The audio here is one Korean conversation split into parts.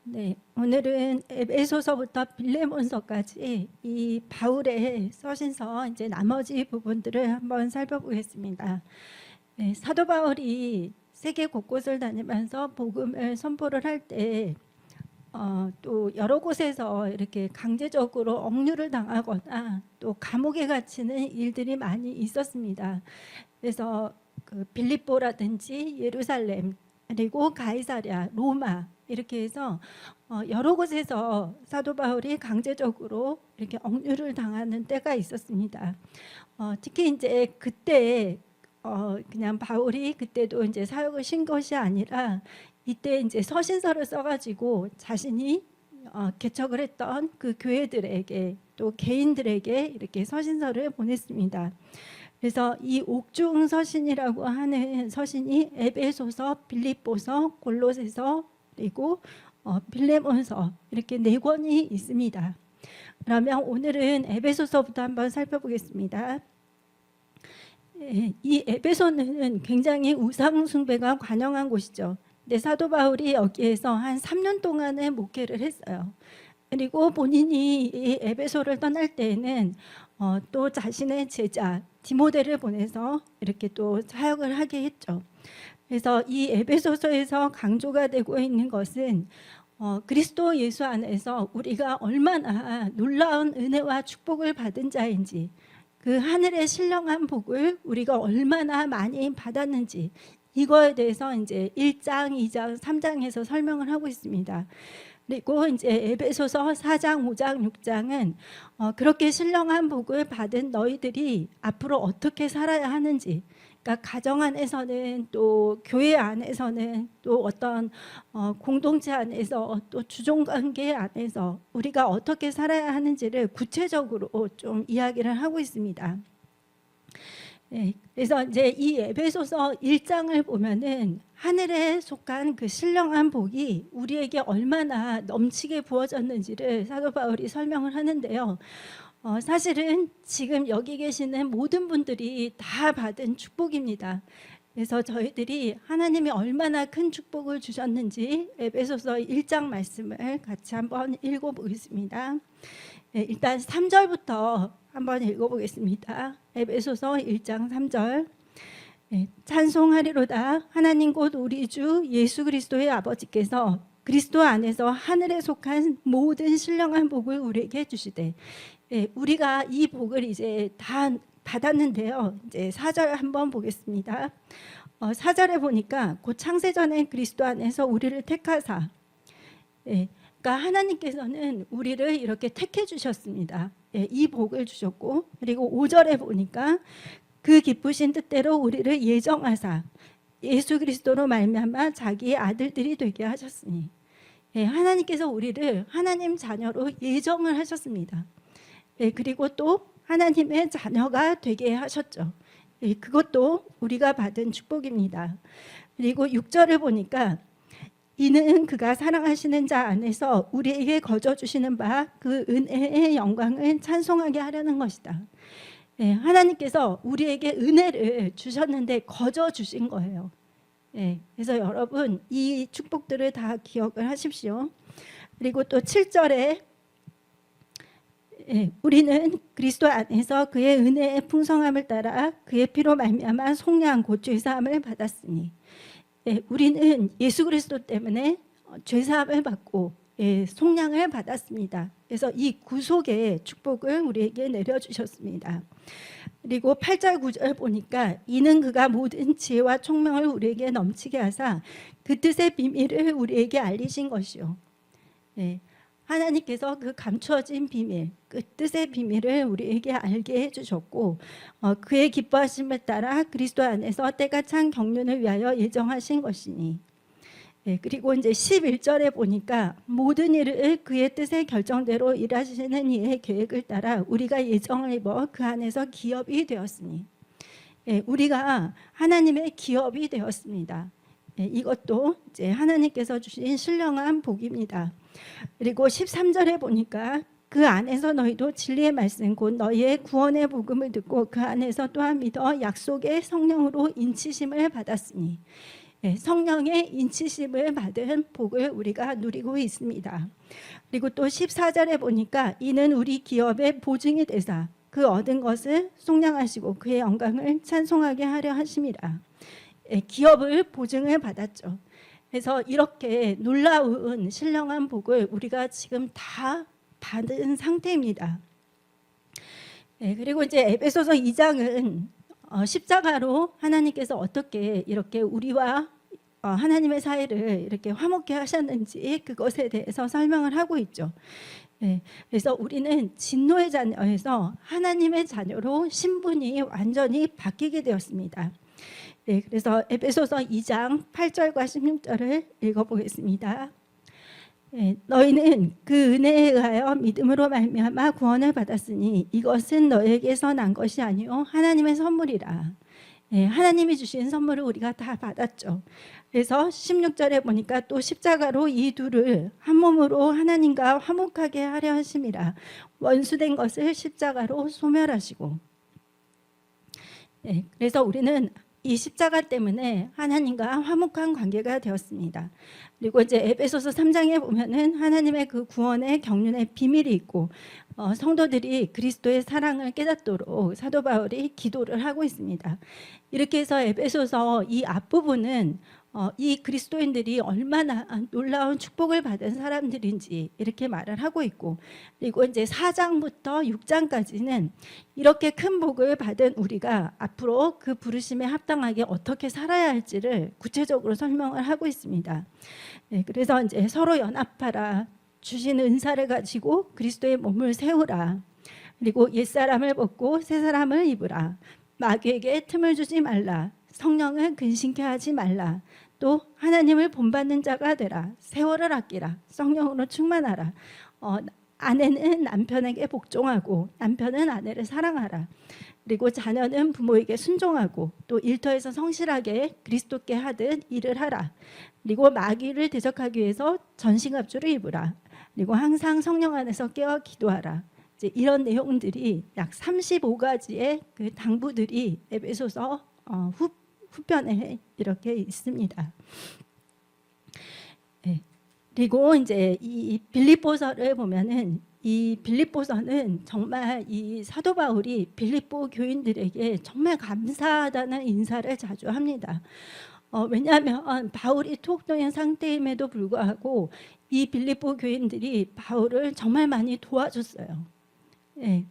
네, 오늘은 에베소서부터 빌레몬서까지 이 바울의 서신서 이제 나머지 부분들을 한번 살펴보겠습니다. 네, 사도 바울이 세계 곳곳을 다니면서 복음을 선포를 할 때 또 여러 곳에서 이렇게 강제적으로 억류를 당하거나 또 감옥에 갇히는 일들이 많이 있었습니다. 그래서 그 빌립보라든지 예루살렘 그리고 가이사랴, 로마 이렇게 해서 여러 곳에서 사도 바울이 강제적으로 이렇게 억류를 당하는 때가 있었습니다. 특히 이제 그때 그냥 바울이 그때도 이제 사역을 신 것이 아니라 이때 이제 서신서를 써가지고 자신이 개척을 했던 그 교회들에게 또 개인들에게 이렇게 서신서를 보냈습니다. 그래서 이 옥중 서신이라고 하는 서신이 에베소서, 빌립보서, 골로새서 그리고 빌레몬서 이렇게 4권이 있습니다. 그러면 오늘은 에베소서부터 한번 살펴보겠습니다. 이 에베소는 굉장히 우상 숭배가 관영한 곳이죠. 근데 사도 바울이 여기에서 한 3년 동안의 목회를 했어요. 그리고 본인이 이 에베소를 떠날 때에는 또 자신의 제자 디모데를 보내서 이렇게 또 사역을 하게 했죠. 그래서 이 에베소서에서 강조가 되고 있는 것은 그리스도 예수 안에서 우리가 얼마나 놀라운 은혜와 축복을 받은 자인지, 그 하늘의 신령한 복을 우리가 얼마나 많이 받았는지, 이거에 대해서 이제 1장, 2장, 3장에서 설명을 하고 있습니다. 그리고 이제 에베소서 4장, 5장, 6장은 그렇게 신령한 복을 받은 너희들이 앞으로 어떻게 살아야 하는지, 그러니까 가정 안에서는 또 교회 안에서는 또 어떤 공동체 안에서 또 주종관계 안에서 우리가 어떻게 살아야 하는지를 구체적으로 좀 이야기를 하고 있습니다. 네, 그래서 이제 이 에베소서 1장을 보면은 하늘에 속한 그 신령한 복이 우리에게 얼마나 넘치게 부어졌는지를 사도 바울이 설명을 하는데요. 사실은 지금 여기 계시는 모든 분들이 다 받은 축복입니다. 그래서 저희들이 하나님이 얼마나 큰 축복을 주셨는지 에베소서 1장 말씀을 같이 한번 읽어보겠습니다. 네, 일단 3절부터 한번 읽어보겠습니다. 에베소서 1장 3절. 네, 찬송하리로다 하나님 곧 우리 주 예수 그리스도의 아버지께서 그리스도 안에서 하늘에 속한 모든 신령한 복을 우리에게 주시되. 네, 우리가 이 복을 이제 다 받았는데요. 이제 4절 한번 보겠습니다. 4절에 보니까 곧 창세전에 그리스도 안에서 우리를 택하사. 네, 그러니까 하나님께서는 우리를 이렇게 택해 주셨습니다. 네, 이 복을 주셨고, 그리고 5절에 보니까 그 기쁘신 뜻대로 우리를 예정하사 예수 그리스도로 말미암아 자기의 아들들이 되게 하셨으니. 네, 하나님께서 우리를 하나님 자녀로 예정을 하셨습니다. 네, 그리고 또 하나님의 자녀가 되게 하셨죠. 네, 그것도 우리가 받은 축복입니다. 그리고 6절을 보니까 이는 그가 사랑하시는 자 안에서 우리에게 거저 주시는 바 그 은혜의 영광을 찬송하게 하려는 것이다. 네, 하나님께서 우리에게 은혜를 주셨는데 거저 주신 거예요. 네, 그래서 여러분 이 축복들을 다 기억을 하십시오. 그리고 또 7절에 우리는 그리스도 안에서 그의 은혜의 풍성함을 따라 그의 피로 말미암아 속량 곧 죄사함을 받았으니. 우리는 예수 그리스도 때문에 죄사함을 받고 속량을 받았습니다. 그래서 이 구속의 축복을 우리에게 내려주셨습니다. 그리고 8절 9절 보니까 이는 그가 모든 지혜와 총명을 우리에게 넘치게 하사 그 뜻의 비밀을 우리에게 알리신 것이요. 하나님께서 그 감추어진 비밀, 그 뜻의 비밀을 우리에게 알게 해주셨고, 그의 기뻐하심을 따라 그리스도 안에서 때가 찬 경륜을 위하여 예정하신 것이니. 그리고 이제 11절에 보니까 모든 일을 그의 뜻의 결정대로 일하시는 이의 계획을 따라 우리가 예정을 입어 그 안에서 기업이 되었으니. 우리가 하나님의 기업이 되었습니다. 이것도 이제 하나님께서 주신 신령한 복입니다. 그리고 13절에 보니까 그 안에서 너희도 진리의 말씀 곧 너희의 구원의 복음을 듣고 그 안에서 또한 믿어 약속의 성령으로 인치심을 받았으니. 성령의 인치심을 받은 복을 우리가 누리고 있습니다. 그리고 또 14절에 보니까 이는 우리 기업의 보증이 되사 그 얻은 것을 속량하시고 그의 영광을 찬송하게 하려 하심이라. 기업을 보증을 받았죠. 그래서 이렇게 놀라운 신령한 복을 우리가 지금 다 받은 상태입니다. 그리고 이제 에베소서 2장은 십자가로 하나님께서 어떻게 이렇게 우리와 하나님의 사이를 이렇게 화목케 하셨는지 그것에 대해서 설명을 하고 있죠. 그래서 우리는 진노의 자녀에서 하나님의 자녀로 신분이 완전히 바뀌게 되었습니다. 그래서 에베소서 2장 8절과 16절을 읽어보겠습니다. 너희는 그 은혜에 의하여 믿음으로 말미암아 구원을 받았으니 이것은 너에게서 난 것이 아니요 하나님의 선물이라. 하나님이 주신 선물을 우리가 다 받았죠. 그래서 16절에 보니까 또 십자가로 이 둘을 한 몸으로 하나님과 화목하게 하려 하심이라. 원수된 것을 십자가로 소멸하시고. 그래서 우리는 이 십자가 때문에 하나님과 화목한 관계가 되었습니다. 그리고 이제 에베소서 3장에 보면은 하나님의 그 구원의 경륜의 비밀이 있고 성도들이 그리스도의 사랑을 깨닫도록 사도 바울이 기도를 하고 있습니다. 이렇게 해서 에베소서 이 앞부분은 이 그리스도인들이 얼마나 놀라운 축복을 받은 사람들인지 이렇게 말을 하고 있고, 그리고 이제 4장부터 6장까지는 이렇게 큰 복을 받은 우리가 앞으로 그 부르심에 합당하게 어떻게 살아야 할지를 구체적으로 설명을 하고 있습니다. 그래서 이제 서로 연합하라, 주신 은사를 가지고 그리스도의 몸을 세우라, 그리고 옛사람을 벗고 새사람을 입으라, 마귀에게 틈을 주지 말라, 성령을 근심케 하지 말라, 또 하나님을 본받는 자가 되라, 세월을 아끼라, 성령으로 충만하라, 아내는 남편에게 복종하고 남편은 아내를 사랑하라, 그리고 자녀는 부모에게 순종하고 또 일터에서 성실하게 그리스도께 하듯 일을 하라, 그리고 마귀를 대적하기 위해서 전신갑주를 입으라, 그리고 항상 성령 안에서 깨어 기도하라. 이제 이런 내용들이 약 35가지의 그 당부들이 에베소서 후편에 이렇게 있습니다. 그리고 이제 이 빌립보서를 보면은 이 빌립보서는 정말 이 사도 바울이 빌립보 교인들에게 정말 감사하다는 인사를 자주 합니다. 왜냐하면 바울이 투옥된 상태임에도 불구하고 이 빌립보 교인들이 바울을 정말 많이 도와줬어요.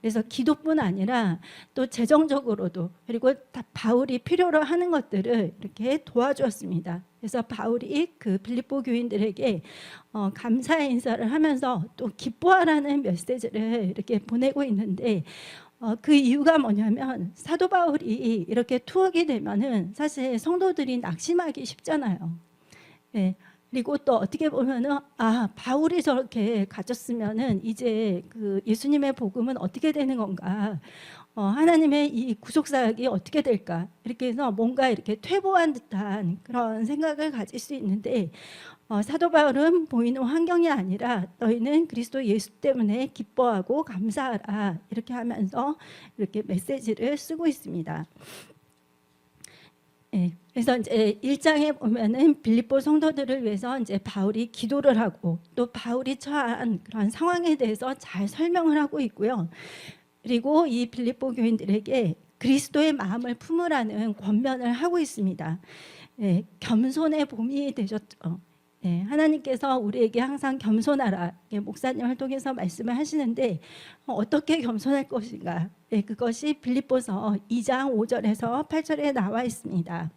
그래서 기도뿐 아니라 또 재정적으로도, 그리고 다 바울이 필요로 하는 것들을 이렇게 도와주었습니다. 그래서 바울이 그 빌립보 교인들에게 감사의 인사를 하면서 또 기뻐하라는 메시지를 이렇게 보내고 있는데, 그 이유가 뭐냐면 사도 바울이 이렇게 투옥이 되면은 사실 성도들이 낙심하기 쉽잖아요. 그리고 또 어떻게 보면은 바울이 저렇게 가졌으면은 이제 그 예수님의 복음은 어떻게 되는 건가, 하나님의 이 구속 사역이 어떻게 될까, 이렇게 해서 뭔가 이렇게 퇴보한 듯한 그런 생각을 가질 수 있는데, 사도 바울은 보이는 환경이 아니라 너희는 그리스도 예수 때문에 기뻐하고 감사하라, 이렇게 하면서 이렇게 메시지를 쓰고 있습니다. 그래서 이제 1장에 보면은 빌립보 성도들을 위해서 이제 바울이 기도를 하고 또 바울이 처한 그런 상황에 대해서 잘 설명을 하고 있고요. 그리고 이 빌립보 교인들에게 그리스도의 마음을 품으라는 권면을 하고 있습니다. 겸손의 봄이 되셨죠. 하나님께서 우리에게 항상 겸손하라, 목사님을 통해서 말씀을 하시는데 어떻게 겸손할 것인가, 그것이 빌립보서 2장 5절에서 8절에 나와 있습니다.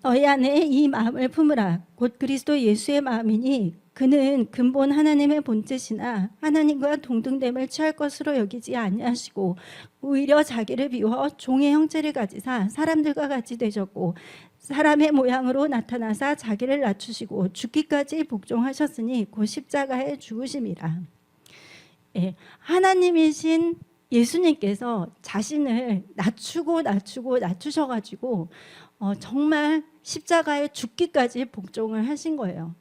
너희 안에 이 마음을 품으라, 곧 그리스도 예수의 마음이니 그는 근본 하나님의 본뜻이나 하나님과 동등됨을 취할 것으로 여기지 아니하시고 오히려 자기를 비워 종의 형체를 가지사 사람들과 같이 되셨고 사람의 모양으로 나타나사 자기를 낮추시고 죽기까지 복종하셨으니 곧 십자가에 죽으심이라. 하나님이신 예수님께서 자신을 낮추셔가지고 정말 십자가에 죽기까지 복종을 하신 거예요.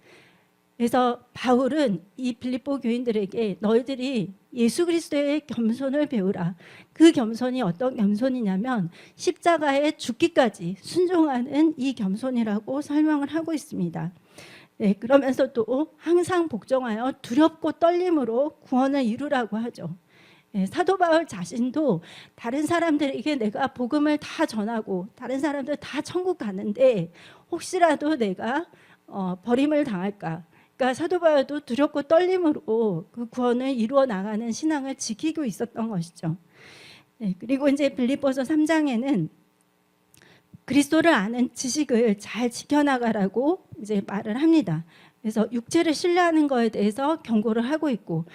그래서 바울은 이 빌립보 교인들에게 너희들이 예수 그리스도의 겸손을 배우라. 그 겸손이 어떤 겸손이냐면 십자가에 죽기까지 순종하는 이 겸손이라고 설명을 하고 있습니다. 네, 그러면서 또 항상 복종하여 두렵고 떨림으로 구원을 이루라고 하죠. 네, 사도 바울 자신도 다른 사람들에게 내가 복음을 다 전하고 다른 사람들 다 천국 가는데 혹시라도 내가 버림을 당할까. 그러니까 사도 바울도 두렵고 떨림으로 그 구원을 이루어 나가는 신앙을 지키고 있었던 것이죠. 네, 그리고 이제 빌립보서 3장에는 그리스도를 아는 지식을 잘 지켜나가라고 이제 말을 합니다. 그래서 육체를 신뢰하는 것에 대해서 경고를 하고 있고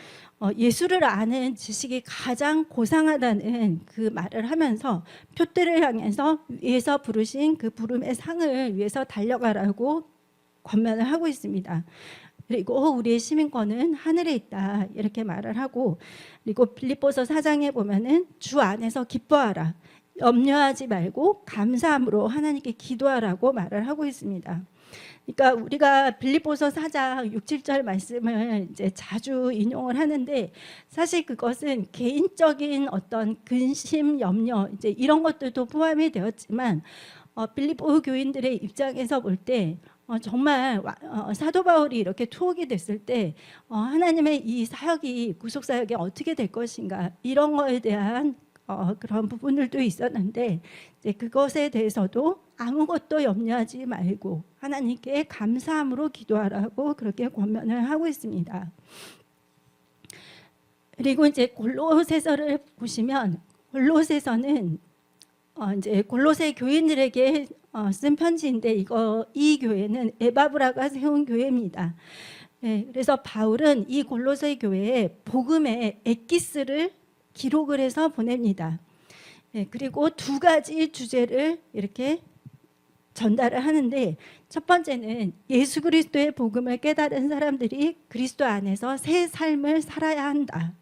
예수를 아는 지식이 가장 고상하다는 그 말을 하면서 표대를 향해서 위에서 부르신 그 부름의 상을 위해서 달려가라고 권면을 하고 있습니다. 그리고 우리의 시민권은 하늘에 있다 이렇게 말을 하고, 그리고 빌립보서 4장에 보면은 주 안에서 기뻐하라, 염려하지 말고 감사함으로 하나님께 기도하라고 말을 하고 있습니다. 그러니까 우리가 빌립보서 4장 6, 7절 말씀을 이제 자주 인용을 하는데 사실 그것은 개인적인 어떤 근심, 염려 이제 이런 것들도 포함이 되었지만 빌립보 교인들의 입장에서 볼 때 정말 사도 바울이 이렇게 투옥이 됐을 때 하나님의 이 사역이 구속 사역이 어떻게 될 것인가 이런 거에 대한 그런 부분들도 있었는데 이제 그것에 대해서도 아무것도 염려하지 말고 하나님께 감사함으로 기도하라고 그렇게 권면을 하고 있습니다. 그리고 이제 골로새서를 보시면 골로새서는 이제 골로새 교인들에게 쓴 편지인데 이 교회는 에바브라가 세운 교회입니다. 네, 그래서 바울은 이 골로새 교회에 복음의 엑기스를 기록을 해서 보냅니다. 네, 그리고 두 가지 주제를 이렇게 전달을 하는데 첫 번째는 예수 그리스도의 복음을 깨달은 사람들이 그리스도 안에서 새 삶을 살아야 한다.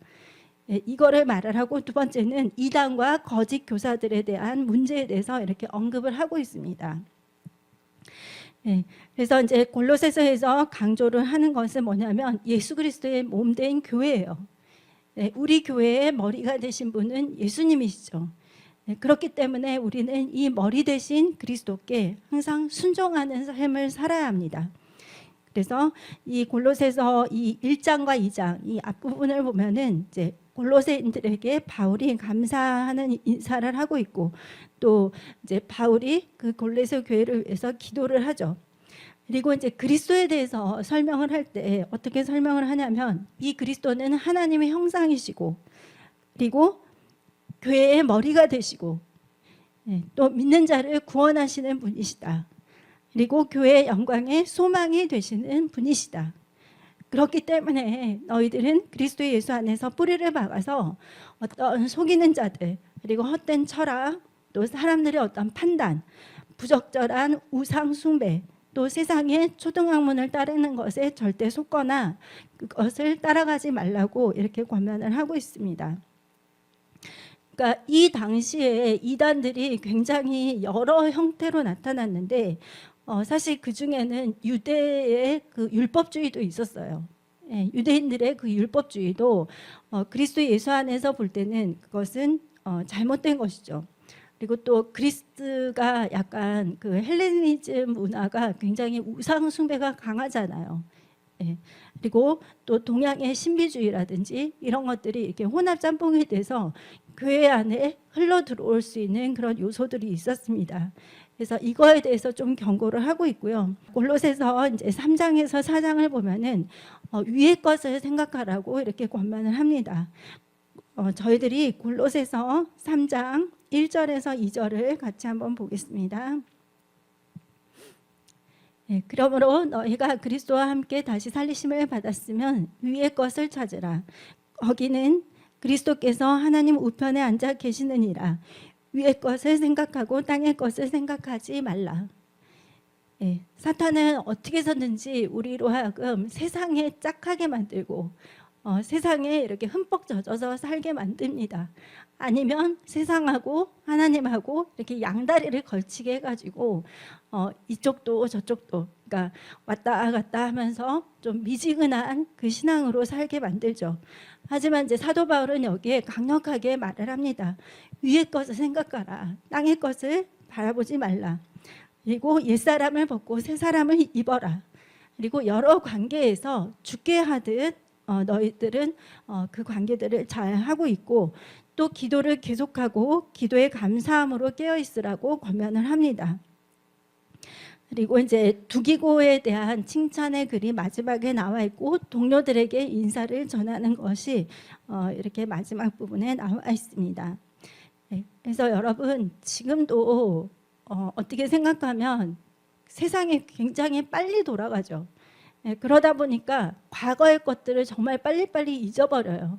네, 이거를 말을 하고 두 번째는 이단과 거짓 교사들에 대한 문제에 대해서 이렇게 언급을 하고 있습니다. 네, 그래서 이제 골로새서에서 강조를 하는 것은 뭐냐면 예수 그리스도의 몸된 교회예요. 네, 우리 교회의 머리가 되신 분은 예수님이시죠. 네, 그렇기 때문에 우리는 이 머리 되신 그리스도께 항상 순종하는 삶을 살아야 합니다. 그래서 이 골로새서 이 1장과 2장 이 앞부분을 보면은 이제 골로새인들에게 바울이 감사하는 인사를 하고 있고 또 이제 바울이 그 골로새 교회를 위해서 기도를 하죠. 그리고 이제 그리스도에 대해서 설명을 할 때 어떻게 설명을 하냐면 이 그리스도는 하나님의 형상이시고 그리고 교회의 머리가 되시고 또 믿는 자를 구원하시는 분이시다. 그리고 교회의 영광의 소망이 되시는 분이시다. 그렇기 때문에 너희들은 그리스도 예수 안에서 뿌리를 박아서 어떤 속이는 자들 그리고 헛된 철학 또 사람들의 어떤 판단 부적절한 우상 숭배 또 세상의 초등학문을 따르는 것에 절대 속거나 그것을 따라가지 말라고 이렇게 권면을 하고 있습니다. 그러니까 이 당시에 이단들이 굉장히 여러 형태로 나타났는데 사실 그 중에는 유대의 그 율법주의도 있었어요. 예, 유대인들의 그 율법주의도 그리스도 예수 안에서 볼 때는 그것은 잘못된 것이죠. 그리고 또 그리스가 약간 그 헬레니즘 문화가 굉장히 우상 숭배가 강하잖아요. 예, 그리고 또 동양의 신비주의라든지 이런 것들이 이렇게 혼합 짬뽕이 돼서 교회 안에 흘러 들어올 수 있는 그런 요소들이 있었습니다. 그래서 이거에 대해서 좀 경고를 하고 있고요. 골로새서 이제 3장에서 4장을 보면은 위의 것을 생각하라고 이렇게 권면을 합니다. 저희들이 골로새서 3장 1절에서 2절을 같이 한번 보겠습니다. 네, 그러므로 너희가 그리스도와 함께 다시 살리심을 받았으면 위의 것을 찾으라. 거기는 그리스도께서 하나님 우편에 앉아 계시느니라. 위의 것을 생각하고 땅의 것을 생각하지 말라. 네, 사탄은 어떻게 해서든지 우리로 하여금 세상에 짝하게 만들고 세상에 이렇게 흠뻑 젖어서 살게 만듭니다. 아니면 세상하고 하나님하고 이렇게 양다리를 걸치게 해가지고 이쪽도 저쪽도, 되니까 왔다 갔다 하면서 좀 미지근한 그 신앙으로 살게 만들죠. 하지만 이제 사도 바울은 여기에 강력하게 말을 합니다. 위의 것을 생각하라. 땅의 것을 바라보지 말라. 그리고 옛사람을 벗고 새사람을 입어라. 그리고 여러 관계에서 죽게 하듯 너희들은 그 관계들을 잘 하고 있고, 또 기도를 계속하고 기도에 감사함으로 깨어 있으라고 권면을 합니다. 그리고 이제 두기고에 대한 칭찬의 글이 마지막에 나와 있고, 동료들에게 인사를 전하는 것이 이렇게 마지막 부분에 나와 있습니다. 네, 그래서 여러분 지금도 어떻게 생각하면 세상이 굉장히 빨리 돌아가죠. 네, 그러다 보니까 과거의 것들을 정말 빨리빨리 잊어버려요.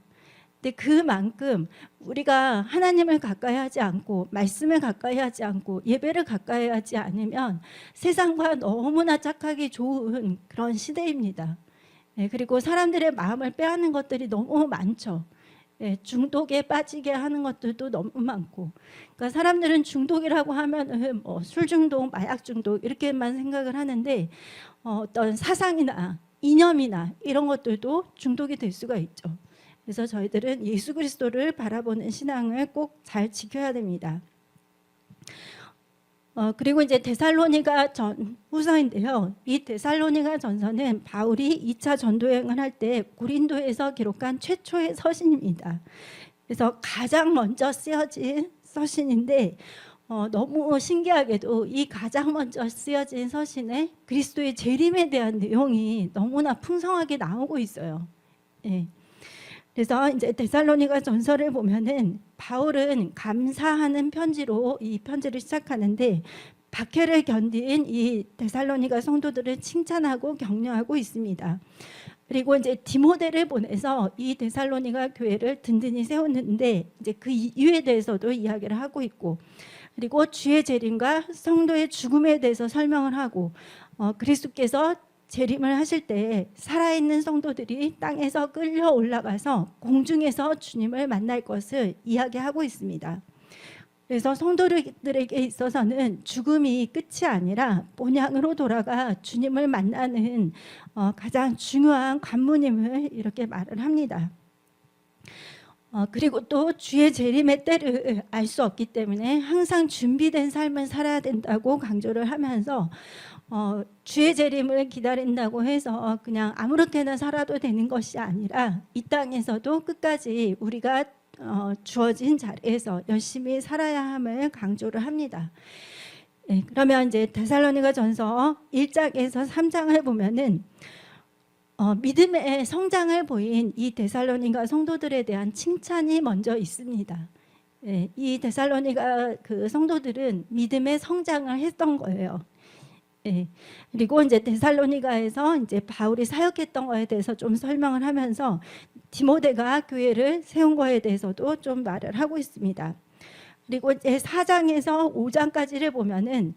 근데 그만큼 우리가 하나님을 가까이 하지 않고 말씀을 가까이 하지 않고 예배를 가까이 하지 않으면 세상과 너무나 착하기 좋은 그런 시대입니다. 네, 그리고 사람들의 마음을 빼앗는 것들이 너무 많죠. 네, 중독에 빠지게 하는 것들도 너무 많고, 그러니까 사람들은 중독이라고 하면은 뭐 술 중독, 마약 중독 이렇게만 생각을 하는데 어떤 사상이나 이념이나 이런 것들도 중독이 될 수가 있죠. 그래서 저희들은 예수 그리스도를 바라보는 신앙을 꼭 잘 지켜야 됩니다. 그리고 이제 데살로니가 후서인데요. 이 데살로니가 전서는 바울이 2차 전도여행을 할 때 고린도에서 기록한 최초의 서신입니다. 그래서 가장 먼저 쓰여진 서신인데 너무 신기하게도 이 가장 먼저 쓰여진 서신에 그리스도의 재림에 대한 내용이 너무나 풍성하게 나오고 있어요. 예. 그래서 이제 데살로니가 전서를 보면은 바울은 감사하는 편지로 이 편지를 시작하는데, 박해를 견딘 이 데살로니가 성도들을 칭찬하고 격려하고 있습니다. 그리고 이제 디모데를 보내서 이 데살로니가 교회를 든든히 세웠는데, 이제 그 이유에 대해서도 이야기를 하고 있고, 그리고 주의 재림과 성도의 죽음에 대해서 설명을 하고, 그리스도께서 재림을 하실 때 살아있는 성도들이 땅에서 끌려 올라가서 공중에서 주님을 만날 것을 이야기하고 있습니다. 그래서 성도들에게 있어서는 죽음이 끝이 아니라 본향으로 돌아가 주님을 만나는 가장 중요한 관문임을 이렇게 말을 합니다. 그리고 또 주의 재림의 때를 알 수 없기 때문에 항상 준비된 삶을 살아야 된다고 강조를 하면서 주의 재림을 기다린다고 해서 그냥 아무렇게나 살아도 되는 것이 아니라 이 땅에서도 끝까지 우리가 주어진 자리에서 열심히 살아야 함을 강조를 합니다. 네, 그러면 이제 데살로니가 전서 1장에서 3장을 보면은 믿음의 성장을 보인 이 데살로니가 성도들에 대한 칭찬이 먼저 있습니다. 네, 이 데살로니가 그 성도들은 믿음의 성장을 했던 거예요. 네, 그리고 이제 데살로니가에서 이제 바울이 사역했던 거에 대해서 좀 설명을 하면서 디모데가 교회를 세운 거에 대해서도 좀 말을 하고 있습니다. 그리고 이제 4장에서 5장까지를 보면은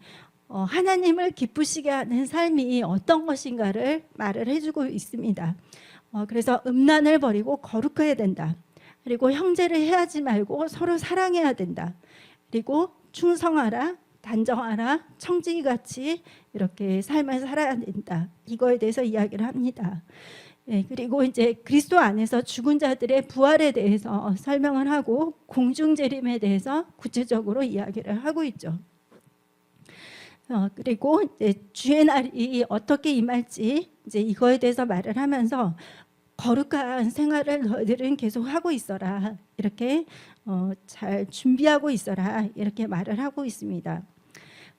하나님을 기쁘시게 하는 삶이 어떤 것인가를 말을 해주고 있습니다. 그래서 음란을 버리고 거룩해야 된다. 그리고 형제를 해하지 말고 서로 사랑해야 된다. 그리고 충성하라, 단정하라, 청지기같이 이렇게 삶을 살아야 된다. 이거에 대해서 이야기를 합니다. 네, 그리고 이제 그리스도 안에서 죽은 자들의 부활에 대해서 설명을 하고 공중 재림에 대해서 구체적으로 이야기를 하고 있죠. 그리고 이제 주의 날이 어떻게 임할지 이제 이거에 대해서 말을 하면서 거룩한 생활을 너희들은 계속 하고 있어라. 이렇게 잘 준비하고 있어라. 이렇게 말을 하고 있습니다.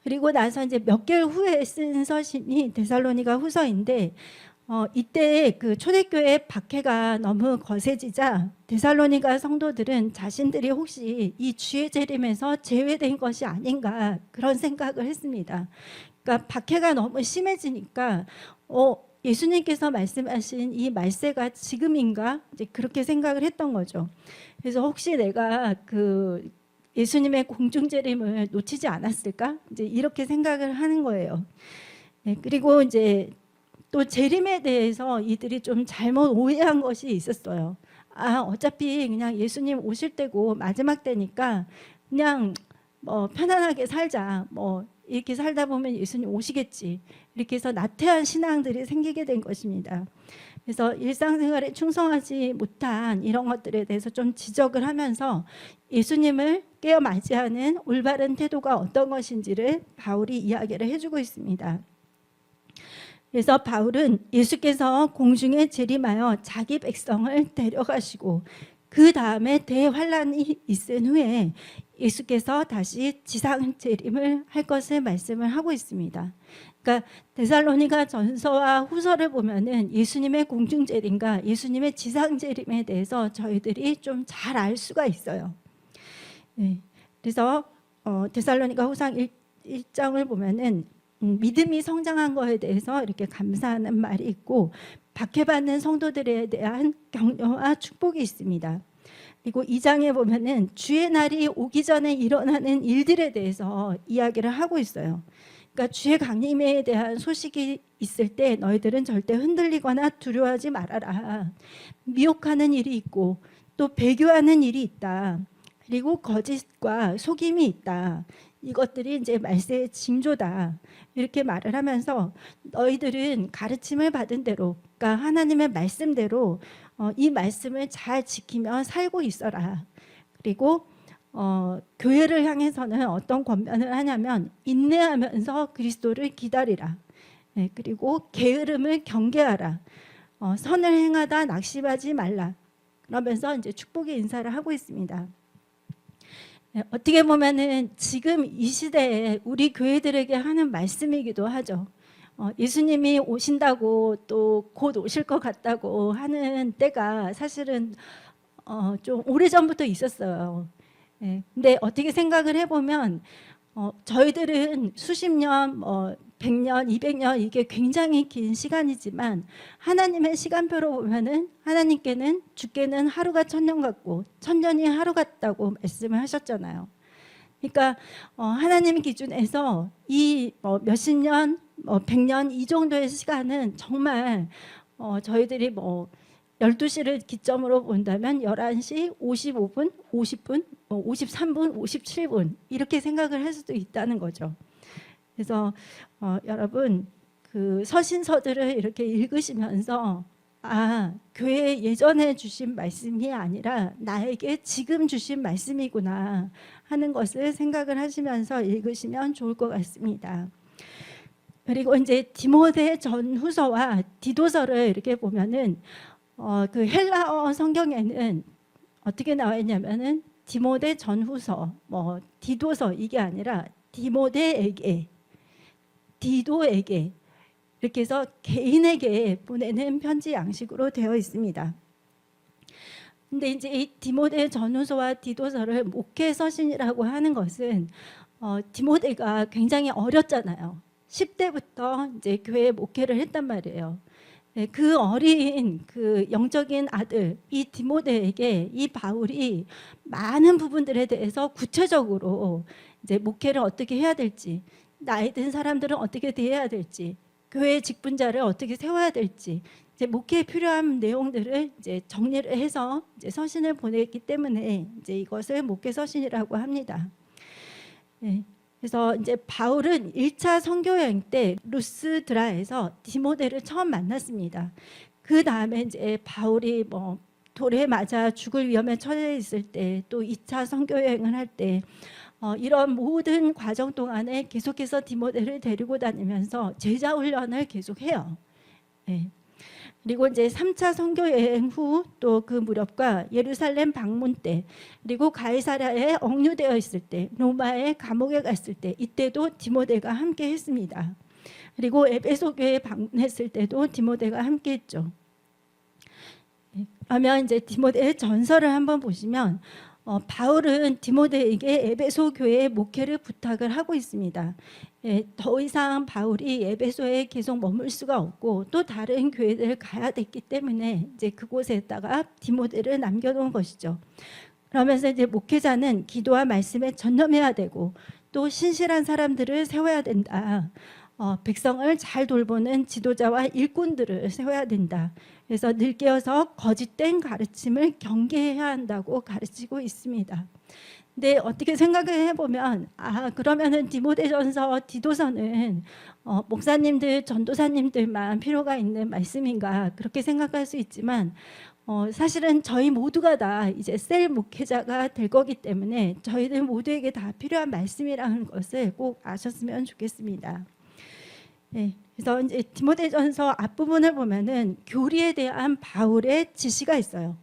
그리고 나서 이제 몇 개월 후에 쓴 서신이 데살로니가 후서인데 이때 그 초대교회 박해가 너무 거세지자 데살로니가 성도들은 자신들이 혹시 이 주의 재림에서 제외된 것이 아닌가 그런 생각을 했습니다. 그러니까 박해가 너무 심해지니까 예수님께서 말씀하신 이 말세가 지금인가 이제 그렇게 생각을 했던 거죠. 그래서 혹시 내가 그 예수님의 공중 재림을 놓치지 않았을까 이제 이렇게 생각을 하는 거예요. 네, 그리고 이제 또 재림에 대해서 이들이 좀 잘못 오해한 것이 있었어요. 어차피 그냥 예수님 오실 때고 마지막 때니까 그냥 편안하게 살자. 이렇게 살다 보면 예수님 오시겠지. 이렇게 해서 나태한 신앙들이 생기게 된 것입니다. 그래서 일상생활에 충성하지 못한 이런 것들에 대해서 좀 지적을 하면서 예수님을 깨어 맞이하는 올바른 태도가 어떤 것인지를 바울이 이야기를 해주고 있습니다. 그래서 바울은 예수께서 공중에 재림하여 자기 백성을 데려가시고 그 다음에 대환란이 있은 후에 예수께서 다시 지상 재림을 할 것을 말씀을 하고 있습니다. 그러니까 데살로니가 전서와 후서를 보면은 예수님의 공중 재림과 예수님의 지상 재림에 대해서 저희들이 좀 잘 알 수가 있어요. 네. 그래서 데살로니가 후서 1장을 보면은 믿음이 성장한 거에 대해서 이렇게 감사하는 말이 있고 박해받는 성도들에 대한 격려와 축복이 있습니다. 그리고 2장에 보면은 주의 날이 오기 전에 일어나는 일들에 대해서 이야기를 하고 있어요. 그러니까 주의 강림에 대한 소식이 있을 때 너희들은 절대 흔들리거나 두려워하지 말아라. 미혹하는 일이 있고 또 배교하는 일이 있다. 그리고 거짓과 속임이 있다. 이것들이 이제 말세의 징조다. 이렇게 말을 하면서 너희들은 가르침을 받은 대로, 그러니까 하나님의 말씀대로 이 말씀을 잘 지키며 살고 있어라. 그리고 교회를 향해서는 어떤 권면을 하냐면 인내하면서 그리스도를 기다리라. 네, 그리고 게으름을 경계하라. 선을 행하다 낙심하지 말라. 그러면서 이제 축복의 인사를 하고 있습니다. 네, 어떻게 보면은 지금 이 시대에 우리 교회들에게 하는 말씀이기도 하죠. 예수님이 오신다고 또 곧 오실 것 같다고 하는 때가 사실은 좀 오래전부터 있었어요. 네, 근데 어떻게 생각을 해보면 저희들은 수십 년, 100년, 200년 이게 굉장히 긴 시간이지만 하나님의 시간표로 보면은 하나님께는 주께는 하루가 천년 같고 천년이 하루 같다고 말씀을 하셨잖아요. 그러니까 하나님 기준에서 이 몇십 년, 100년 이 정도의 시간은 정말 저희들이 12시를 기점으로 본다면 11시 55분, 50분, 53분, 57분 이렇게 생각을 할 수도 있다는 거죠. 그래서 여러분 그 서신서들을 이렇게 읽으시면서 교회 예전에 주신 말씀이 아니라 나에게 지금 주신 말씀이구나 하는 것을 생각을 하시면서 읽으시면 좋을 것 같습니다. 그리고 이제 디모데 전후서와 디도서를 이렇게 보면은 그 헬라어 성경에는 어떻게 나와 있냐면은 디모데 전후서, 디도서 이게 아니라 디모데에게, 디도에게 이렇게 해서 개인에게 보내는 편지 양식으로 되어 있습니다. 근데 이제 이 디모데 전후서와 디도서를 목회 서신이라고 하는 것은 디모데가 굉장히 어렸잖아요. 10대부터 이제 교회 목회를 했단 말이에요. 네, 그 어린 그 영적인 아들 이 디모데에게 이 바울이 많은 부분들에 대해서 구체적으로 이제 목회를 어떻게 해야 될지, 나이 든 사람들은 어떻게 대해야 될지, 교회 직분자를 어떻게 세워야 될지, 이제 목회에 필요한 내용들을 이제 정리를 해서 이제 서신을 보냈기 때문에 이제 이것을 목회 서신이라고 합니다. 네. 그래서 이제 바울은 1차 선교 여행 때 루스드라에서 디모데를 처음 만났습니다. 그 다음에 이제 바울이 돌에 맞아 죽을 위험에 처해 있을 때, 또 2차 선교 여행을 할 때 이런 모든 과정 동안에 계속해서 디모데를 데리고 다니면서 제자 훈련을 계속해요. 네. 그리고 이제 3차 선교 여행 후 또 그 무렵과 예루살렘 방문 때, 그리고 가이사랴에 억류되어 있을 때, 로마에 감옥에 갔을 때, 이때도 디모데가 함께 했습니다. 그리고 에베소 교회에 방문했을 때도 디모데가 함께 했죠. 그러면 이제 디모데의 전설을 한번 보시면 바울은 디모데에게 에베소 교회의 목회를 부탁을 하고 있습니다. 더 이상 바울이 에베소에 계속 머물 수가 없고 또 다른 교회를 가야 됐기 때문에 이제 그곳에다가 디모데를 남겨놓은 것이죠. 그러면서 이제 목회자는 기도와 말씀에 전념해야 되고 또 신실한 사람들을 세워야 된다. 백성을 잘 돌보는 지도자와 일꾼들을 세워야 된다. 그래서 늘 깨어서 거짓된 가르침을 경계해야 한다고 가르치고 있습니다. 근데 어떻게 생각을 해보면 그러면은 디모데전서 디도서는 목사님들 전도사님들만 필요가 있는 말씀인가 그렇게 생각할 수 있지만 사실은 저희 모두가 다 이제 셀 목회자가 될 거기 때문에 저희들 모두에게 다 필요한 말씀이라는 것을 꼭 아셨으면 좋겠습니다. 네, 그래서 이제 디모데전서 앞부분을 보면은 교리에 대한 바울의 지시가 있어요.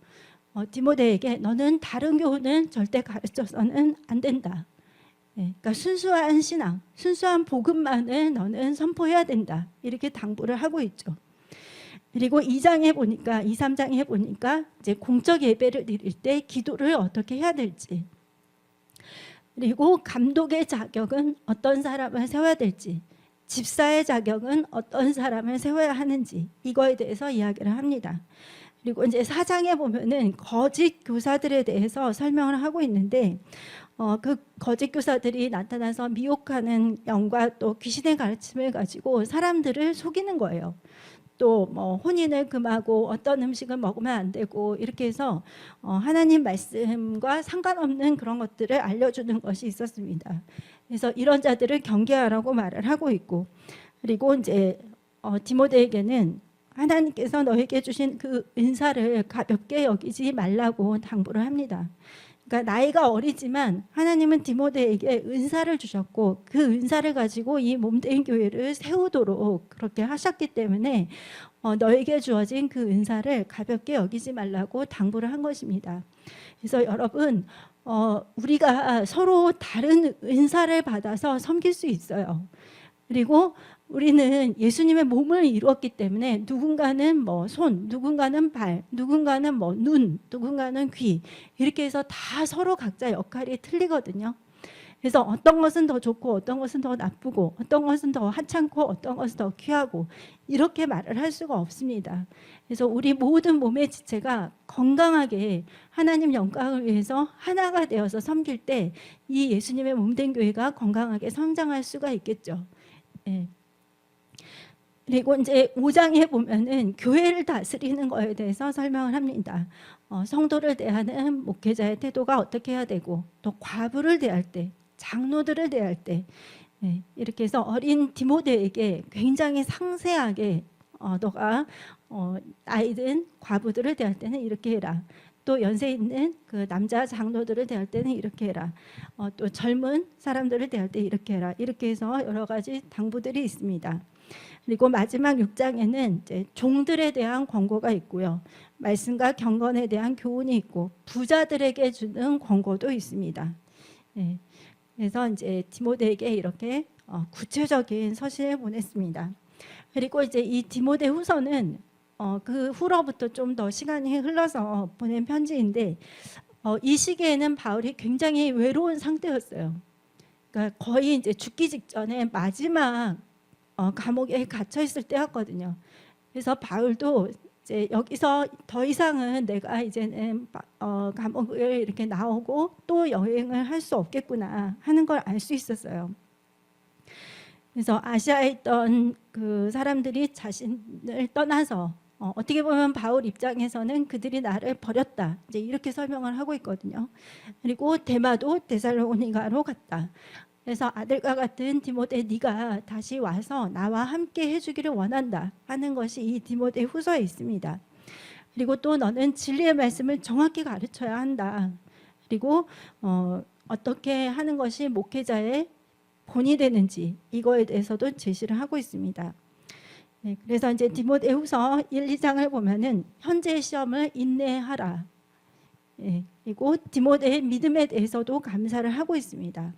디모데에게 너는 다른 교훈은 절대 가르쳐서는 안 된다. 네, 그러니까 순수한 신앙, 순수한 복음만을 너는 선포해야 된다. 이렇게 당부를 하고 있죠. 그리고 2장에 보니까 2, 3장에 보니까 이제 공적 예배를 드릴 때 기도를 어떻게 해야 될지, 그리고 감독의 자격은 어떤 사람을 세워야 될지, 집사의 자격은 어떤 사람을 세워야 하는지 이거에 대해서 이야기를 합니다. 그리고 이제 4장에 보면은 거짓 교사들에 대해서 설명을 하고 있는데 그 거짓 교사들이 나타나서 미혹하는 영과 또 귀신의 가르침을 가지고 사람들을 속이는 거예요. 또 뭐 혼인을 금하고 어떤 음식을 먹으면 안 되고 이렇게 해서 하나님 말씀과 상관없는 그런 것들을 알려주는 것이 있었습니다. 그래서 이런 자들을 경계하라고 말을 하고 있고, 그리고 이제 디모데에게는 하나님께서 너에게 주신 그 은사를 가볍게 여기지 말라고 당부를 합니다. 그러니까 나이가 어리지만 하나님은 디모데에게 은사를 주셨고 그 은사를 가지고 이 몸된 교회를 세우도록 그렇게 하셨기 때문에 너에게 주어진 그 은사를 가볍게 여기지 말라고 당부를 한 것입니다. 그래서 여러분 우리가 서로 다른 은사를 받아서 섬길 수 있어요. 그리고 우리는 예수님의 몸을 이루었기 때문에 누군가는 뭐 손, 누군가는 발, 누군가는 뭐 눈, 누군가는 귀 이렇게 해서 다 서로 각자 역할이 틀리거든요. 그래서 어떤 것은 더 좋고 어떤 것은 더 나쁘고 어떤 것은 더 하찮고 어떤 것은 더 귀하고 이렇게 말을 할 수가 없습니다. 그래서 우리 모든 몸의 지체가 건강하게 하나님 영광을 위해서 하나가 되어서 섬길 때 이 예수님의 몸된 교회가 건강하게 성장할 수가 있겠죠. 예. 그리고 이제 5장에 보면은 교회를 다스리는 거에 대해서 설명을 합니다. 성도를 대하는 목회자의 태도가 어떻게 해야 되고 또 과부를 대할 때, 장로들을 대할 때 이렇게 해서 어린 디모데에게 굉장히 상세하게 너가 아이든 과부들을 대할 때는 이렇게 해라. 또 연세 있는 그 남자 장로들을 대할 때는 이렇게 해라. 또 젊은 사람들을 대할 때 이렇게 해라. 이렇게 해서 여러 가지 당부들이 있습니다. 그리고 마지막 6장에는 이제 종들에 대한 권고가 있고요. 말씀과 경건에 대한 교훈이 있고 부자들에게 주는 권고도 있습니다. 네. 그래서 이제 디모데에게 이렇게 구체적인 서신을 보냈습니다. 그리고 이제 이 디모데 후서는 그 후로부터 좀 더 시간이 흘러서 보낸 편지인데 이 시기에는 바울이 굉장히 외로운 상태였어요. 그러니까 거의 이제 죽기 직전에 마지막 감옥에 갇혀 있을 때였거든요. 그래서 바울도 이제 여기서 더 이상은 내가 이제는 감옥을 이렇게 나오고 또 여행을 할 수 없겠구나 하는 걸 알 수 있었어요. 그래서 아시아에 있던 그 사람들이 자신을 떠나서 어떻게 보면 바울 입장에서는 그들이 나를 버렸다 이제 이렇게 설명을 하고 있거든요. 그리고 데마도 데살로니가로 갔다. 그래서 아들과 같은 디모데 네가 다시 와서 나와 함께 해주기를 원한다 하는 것이 이 디모데 후서에 있습니다. 그리고 또 너는 진리의 말씀을 정확히 가르쳐야 한다. 그리고 어떻게 하는 것이 목회자의 본이 되는지 이거에 대해서도 제시를 하고 있습니다. 네, 그래서 이제 디모데후서 1, 2장을 보면은 현재의 시험을 인내하라. 네, 그리고 디모데의 믿음에 대해서도 감사를 하고 있습니다.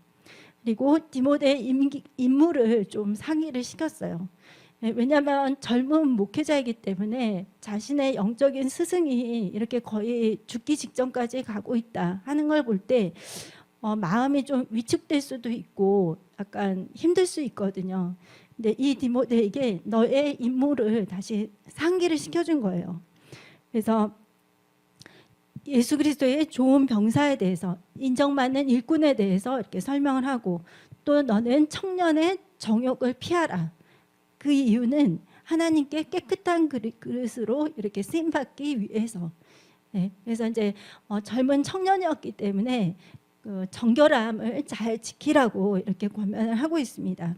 그리고 디모데의 임무를 좀 상의를 시켰어요. 왜냐하면 젊은 목회자이기 때문에 자신의 영적인 스승이 이렇게 거의 죽기 직전까지 가고 있다 하는 걸 볼 때 마음이 좀 위축될 수도 있고 약간 힘들 수 있거든요. 근데 이 디모데에게 너의 임무를 다시 상기를 시켜준 거예요. 그래서 예수 그리스도의 좋은 병사에 대해서 인정받는 일꾼에 대해서 이렇게 설명을 하고 또 너는 청년의 정욕을 피하라. 그 이유는 하나님께 깨끗한 그릇으로 이렇게 쓰임 받기 위해서. 네, 그래서 이제 젊은 청년이었기 때문에 그 정결함을 잘 지키라고 이렇게 권면을 하고 있습니다.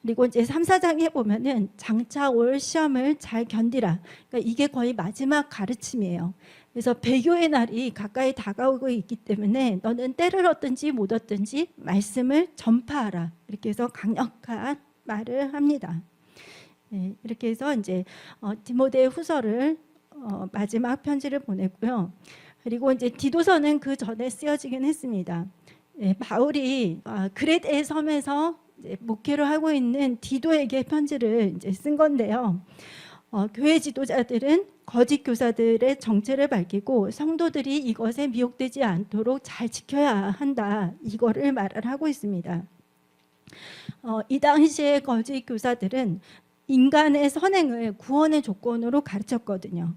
그리고 이제 3, 4장에 보면은 장차 올 시험을 잘 견디라. 그러니까 이게 거의 마지막 가르침이에요. 그래서 배교의 날이 가까이 다가오고 있기 때문에 너는 때를 얻든지 못 얻든지 말씀을 전파하라. 이렇게 해서 강력한 말을 합니다. 네, 이렇게 해서 이제 디모데 후서를 마지막 편지를 보냈고요. 그리고 이제 디도서는 그 전에 쓰여지긴 했습니다. 네, 바울이 그레데 섬에서 이제 목회를 하고 있는 디도에게 편지를 이제 쓴 건데요. 교회 지도자들은 거짓 교사들의 정체를 밝히고 성도들이 이것에 미혹되지 않도록 잘 지켜야 한다. 이거를 말을 하고 있습니다. 이 당시에 거짓 교사들은 인간의 선행을 구원의 조건으로 가르쳤거든요.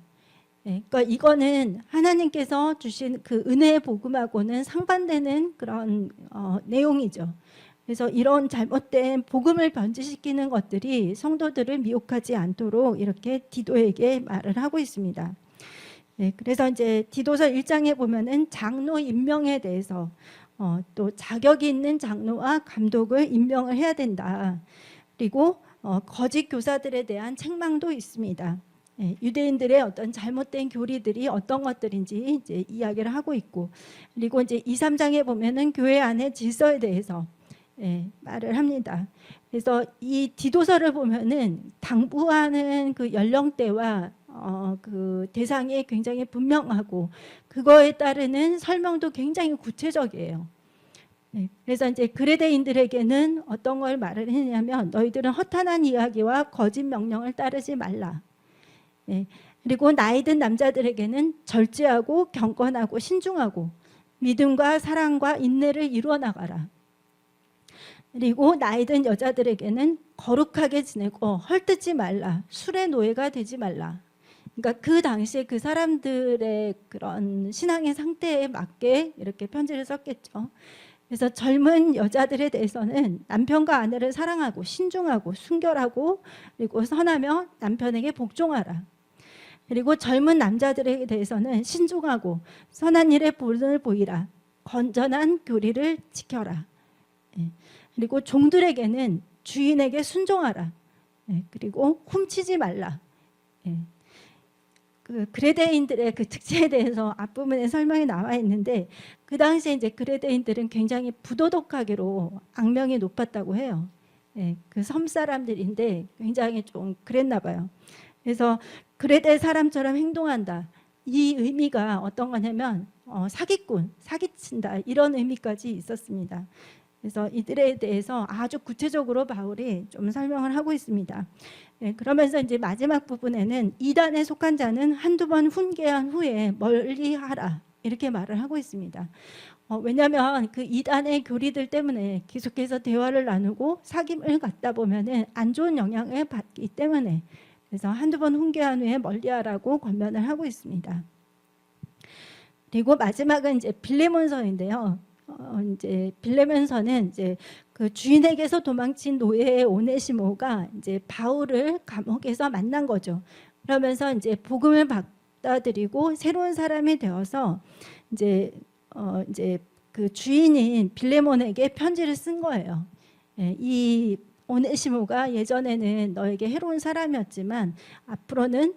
네, 그러니까 이거는 하나님께서 주신 그 은혜의 복음하고는 상반되는 그런 내용이죠. 그래서 이런 잘못된 복음을 변질시키는 것들이 성도들을 미혹하지 않도록 이렇게 디도에게 말을 하고 있습니다. 네, 그래서 이제 디도서 1장에 보면은 장로 임명에 대해서 또 자격이 있는 장로와 감독을 임명을 해야 된다. 그리고 거짓 교사들에 대한 책망도 있습니다. 예, 유대인들의 어떤 잘못된 교리들이 어떤 것들인지 이제 이야기를 하고 있고, 그리고 이제 2, 3장에 보면은 교회 안의 질서에 대해서 말을 합니다. 그래서 이 디도서를 보면은 당부하는 그 연령대와 그 대상이 굉장히 분명하고 그거에 따르는 설명도 굉장히 구체적이에요. 그래서 이제 그레데인들에게는 어떤 걸 말을 했냐면 너희들은 허탄한 이야기와 거짓 명령을 따르지 말라. 그리고 나이 든 남자들에게는 절제하고 경건하고 신중하고 믿음과 사랑과 인내를 이루어 나가라. 그리고 나이 든 여자들에게는 거룩하게 지내고 헐뜯지 말라. 술의 노예가 되지 말라. 그러니까 그 당시에 그 사람들의 그런 신앙의 상태에 맞게 이렇게 편지를 썼겠죠. 그래서 젊은 여자들에 대해서는 남편과 아내를 사랑하고 신중하고 순결하고 그리고 선하며 남편에게 복종하라. 그리고 젊은 남자들에 대해서는 신중하고 선한 일에 본을 보이라. 건전한 교리를 지켜라. 그리고 종들에게는 주인에게 순종하라. 그리고 훔치지 말라. 그 그레데인들의 그 특징에 대해서 앞부분에 설명이 나와 있는데 그 당시에 이제 그레데인들은 굉장히 부도덕하기로 악명이 높았다고 해요. 그 섬 사람들인데 굉장히 좀 그랬나 봐요. 그래서 그레데 사람처럼 행동한다. 이 의미가 어떤 거냐면 사기꾼, 사기친다 이런 의미까지 있었습니다. 그래서 이들에 대해서 아주 구체적으로 바울이 좀 설명을 하고 있습니다. 그러면서 이제 마지막 부분에는 이단에 속한 자는 한두 번 훈계한 후에 멀리하라 이렇게 말을 하고 있습니다. 왜냐하면 그 이단의 교리들 때문에 계속해서 대화를 나누고 사귐을 갖다 보면은 안 좋은 영향을 받기 때문에 그래서 한두 번 훈계한 후에 멀리하라고 권면을 하고 있습니다. 그리고 마지막은 이제 빌레몬서인데요. 이제 빌레몬서는 이제 그 주인에게서 도망친 노예 오네시모가 이제 바울을 감옥에서 만난 거죠. 그러면서 이제 복음을 받아들이고 새로운 사람이 되어서 이제 그 주인인 빌레몬에게 편지를 쓴 거예요. 이 오네시모가 예전에는 너에게 해로운 사람이었지만 앞으로는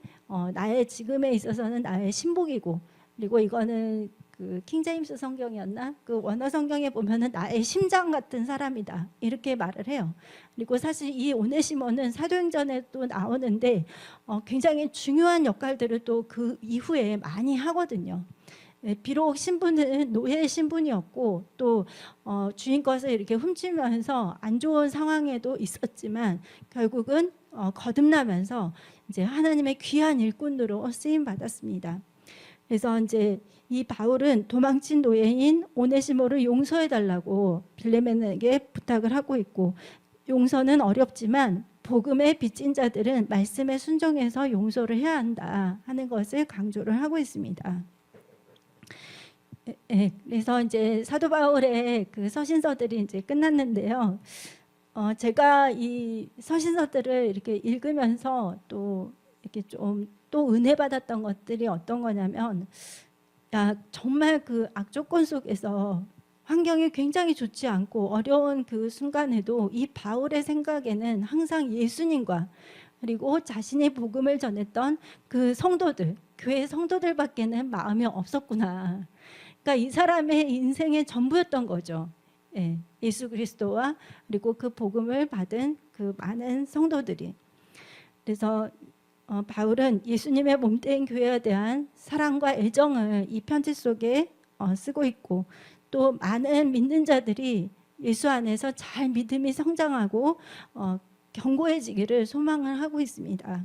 나의 지금에 있어서는 나의 신복이고 그리고 이거는 그 킹제임스 성경이었나? 그 원어 성경에 보면은 나의 심장 같은 사람이다. 이렇게 말을 해요. 그리고 사실 이 오네시모는 사도행전에 또 나오는데 굉장히 중요한 역할들을 또 그 이후에 많이 하거든요. 비록 신분은 노예 신분이었고 또 주인 것을 이렇게 훔치면서 안 좋은 상황에도 있었지만 결국은 거듭나면서 이제 하나님의 귀한 일꾼으로 쓰임 받았습니다. 그래서 이제 이 바울은 도망친 노예인 오네시모를 용서해 달라고 빌레몬에게 부탁을 하고 있고 용서는 어렵지만 복음에 빚진 자들은 말씀에 순종해서 용서를 해야 한다 하는 것을 강조를 하고 있습니다. 그래서 이제 사도 바울의 그 서신서들이 이제 끝났는데요. 제가 이 서신서들을 이렇게 읽으면서 또 이렇게 좀 또 은혜 받았던 것들이 어떤 거냐면, 야 정말 그 악조건 속에서 환경이 굉장히 좋지 않고 어려운 그 순간에도 이 바울의 생각에는 항상 예수님과 그리고 자신이 복음을 전했던 그 성도들, 교회 성도들밖에는 마음이 없었구나. 그러니까 이 사람의 인생의 전부였던 거죠. 예, 예수 그리스도와 그리고 그 복음을 받은 그 많은 성도들이. 그래서 바울은 예수님의 몸된 교회에 대한 사랑과 애정을 이 편지 속에 쓰고 있고, 또 많은 믿는 자들이 예수 안에서 잘 믿음이 성장하고 견고해지기를 소망을 하고 있습니다.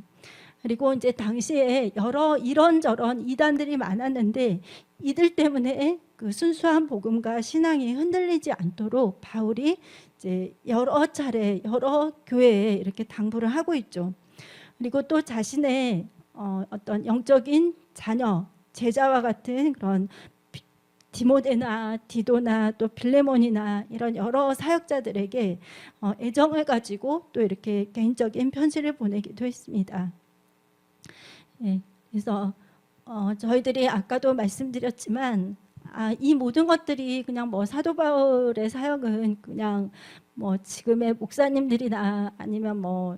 그리고 이제 당시에 여러 이런저런 이단들이 많았는데 이들 때문에 그 순수한 복음과 신앙이 흔들리지 않도록 바울이 이제 여러 차례 여러 교회에 이렇게 당부를 하고 있죠. 그리고 또 자신의 어떤 영적인 자녀, 제자와 같은 그런 디모데나 디도나 또 빌레몬이나 이런 여러 사역자들에게 애정을 가지고 또 이렇게 개인적인 편지를 보내기도 했습니다. 예, 그래서 저희들이 아까도 말씀드렸지만 이 모든 것들이 그냥 뭐 사도 바울의 사역은 그냥 뭐 지금의 목사님들이나 아니면 뭐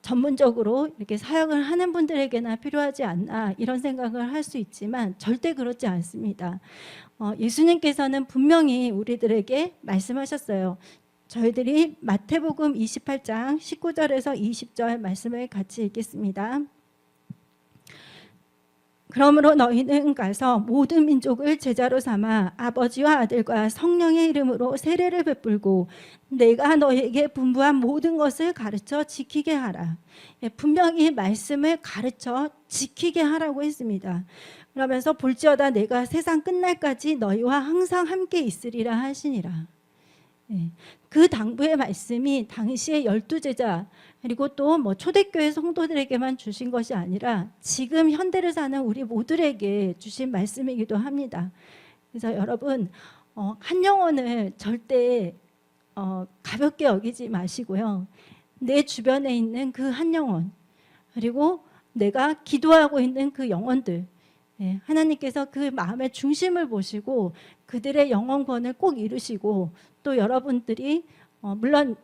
전문적으로 이렇게 사역을 하는 분들에게나 필요하지 않나 이런 생각을 할 수 있지만 절대 그렇지 않습니다. 예수님께서는 분명히 우리들에게 말씀하셨어요. 저희들이 마태복음 28장 19절에서 20절 말씀을 같이 읽겠습니다. 그러므로 너희는 가서 모든 민족을 제자로 삼아 아버지와 아들과 성령의 이름으로 세례를 베풀고 내가 너희에게 분부한 모든 것을 가르쳐 지키게 하라. 분명히 말씀을 가르쳐 지키게 하라고 했습니다. 그러면서 볼지어다 내가 세상 끝날까지 너희와 항상 함께 있으리라 하시니라. 그 당부의 말씀이 당시의 12제자 그리고 또 뭐 초대교회 성도들에게만 주신 것이 아니라 지금 현대를 사는 우리 모두에게 주신 말씀이기도 합니다. 그래서 여러분 한 영혼을 절대 가볍게 여기지 마시고요. 내 주변에 있는 그 한 영혼 그리고 내가 기도하고 있는 그 영혼들, 하나님께서 그 마음의 중심을 보시고 그들의 영혼권을 꼭 이루시고, 또 여러분들이 물론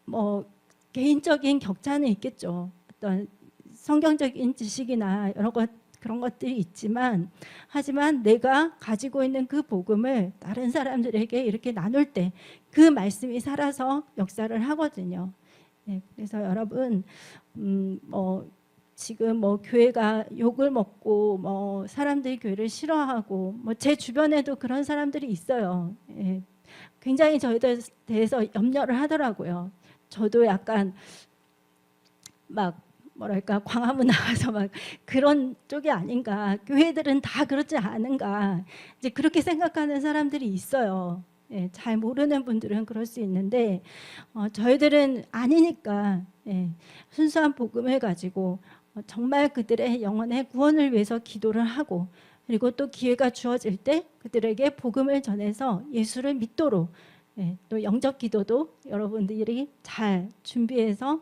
뭐 개인적인 격차는 있겠죠. 어떤 성경적인 지식이나 여러 것 그런 것들이 있지만, 하지만 내가 가지고 있는 그 복음을 다른 사람들에게 이렇게 나눌 때 그 말씀이 살아서 역사를 하거든요. 그래서 여러분 지금 뭐 교회가 욕을 먹고 뭐 사람들이 교회를 싫어하고 뭐 제 주변에도 그런 사람들이 있어요. 굉장히 저희에 대해서 염려를 하더라고요. 저도 약간 막 뭐랄까 광화문 나와서 막 그런 쪽이 아닌가, 교회들은 다 그렇지 않은가, 이제 그렇게 생각하는 사람들이 있어요. 잘 모르는 분들은 그럴 수 있는데 저희들은 아니니까 순수한 복음을 가지고 정말 그들의 영혼의 구원을 위해서 기도를 하고, 그리고 또 기회가 주어질 때 그들에게 복음을 전해서 예수를 믿도록, 또 영적 기도도 여러분들이 잘 준비해서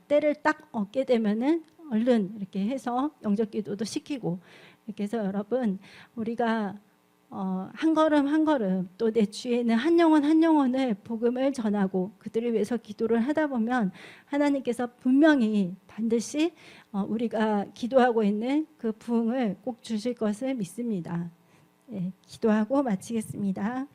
때를 딱 얻게 되면은 얼른 이렇게 해서 영적 기도도 시키고, 이렇게 해서 여러분 우리가 한 걸음 한 걸음 또 내 주위에는 한 영혼 한 영혼을 복음을 전하고 그들을 위해서 기도를 하다 보면 하나님께서 분명히 반드시 우리가 기도하고 있는 그 부흥을 꼭 주실 것을 믿습니다. 기도하고 마치겠습니다.